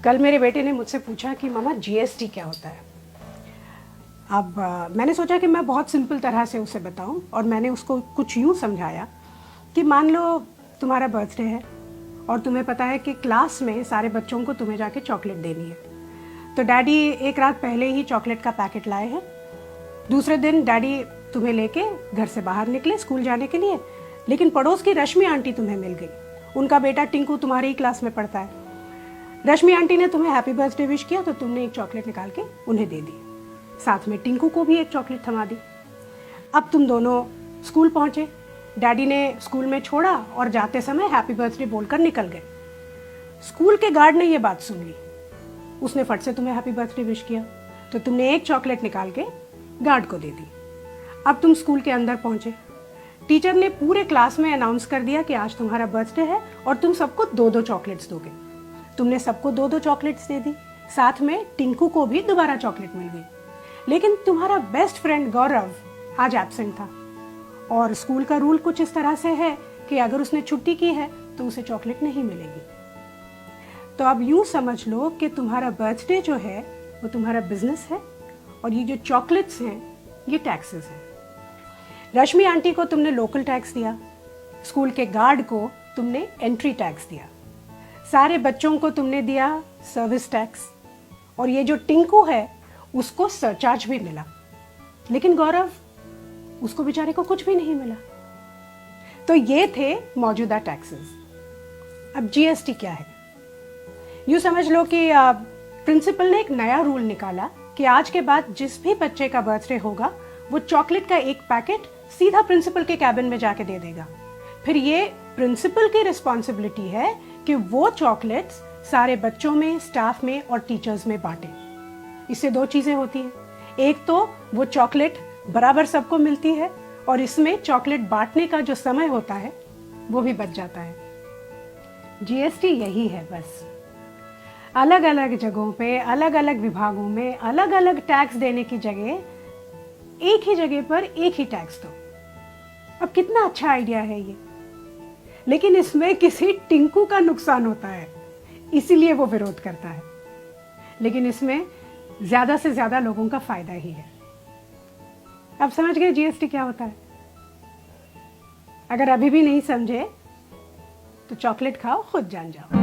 कल मेरे बेटे ने मुझसे पूछा कि मामा जीएसटी क्या होता है। अब मैंने सोचा कि मैं बहुत सिंपल तरह से उसे बताऊं, और मैंने उसको कुछ यूँ समझाया कि मान लो तुम्हारा बर्थडे है और तुम्हें पता है कि क्लास में सारे बच्चों को तुम्हें जाके चॉकलेट देनी है। तो डैडी एक रात पहले ही चॉकलेट का पैकेट लाए हैं। दूसरे दिन डैडी तुम्हें लेके घर से बाहर निकले स्कूल जाने के लिए, लेकिन पड़ोस की रश्मि आंटी तुम्हें मिल गई। उनका बेटा टिंकू तुम्हारी ही क्लास में पढ़ता है। रश्मि आंटी ने तुम्हें हैप्पी बर्थडे विश किया तो तुमने एक चॉकलेट निकाल के उन्हें दे दी, साथ में टिंकू को भी एक चॉकलेट थमा दी। अब तुम दोनों स्कूल पहुंचे, डैडी ने स्कूल में छोड़ा और जाते समय हैप्पी बर्थडे बोलकर निकल गए। स्कूल के गार्ड ने ये बात सुन ली, उसने फट से तुम्हें हैप्पी बर्थडे विश किया तो तुमने एक चॉकलेट निकाल के गार्ड को दे दी। अब तुम स्कूल के अंदर पहुंचे, टीचर ने पूरे क्लास में अनाउंस कर दिया कि आज तुम्हारा बर्थडे है और तुम सबको 2-2 चॉकलेट्स दोगे। तुमने सबको 2-2 चॉकलेट्स दे दी, साथ में टिंकू को भी दोबारा चॉकलेट मिल गई। लेकिन तुम्हारा बेस्ट फ्रेंड गौरव आज एब्सेंट था और स्कूल का रूल कुछ इस तरह से है कि अगर उसने छुट्टी की है तो उसे चॉकलेट नहीं मिलेगी। तो अब यूं समझ लो कि तुम्हारा बर्थडे जो है वो तुम्हारा बिजनेस है और ये जो चॉकलेट्स हैं ये टैक्सेस हैं। रश्मि आंटी को तुमने लोकल टैक्स दिया, स्कूल के गार्ड को तुमने एंट्री टैक्स दिया, सारे बच्चों को तुमने दिया सर्विस टैक्स, और ये जो टिंकू है उसको सरचार्ज भी मिला। लेकिन गौरव, उसको बेचारे को कुछ भी नहीं मिला। तो ये थे मौजूदा टैक्सेस। अब जीएसटी क्या है? यूं समझ लो कि प्रिंसिपल ने एक नया रूल निकाला कि आज के बाद जिस भी बच्चे का बर्थडे होगा वो चॉकलेट का एक पैकेट सीधा प्रिंसिपल के कैबिन में जाके दे देगा। फिर ये प्रिंसिपल की रिस्पॉन्सिबिलिटी है कि वो चॉकलेट्स सारे बच्चों में, स्टाफ में और टीचर्स में बांटे। इससे 2 चीजें होती हैं, एक तो वो चॉकलेट बराबर सबको मिलती है और इसमें चॉकलेट बांटने का जो समय होता है वो भी बच जाता है। जीएसटी यही है बस। अलग अलग जगहों पे, अलग अलग विभागों में अलग अलग टैक्स देने की जगह एक ही जगह पर एक ही टैक्स दो। अब कितना अच्छा आइडिया है ये, लेकिन इसमें किसी टिंकू का नुकसान होता है, इसीलिए वो विरोध करता है। लेकिन इसमें ज्यादा से ज्यादा लोगों का फायदा ही है। अब समझ गए जीएसटी क्या होता है? अगर अभी भी नहीं समझे तो चॉकलेट खाओ, खुद जान जाओ।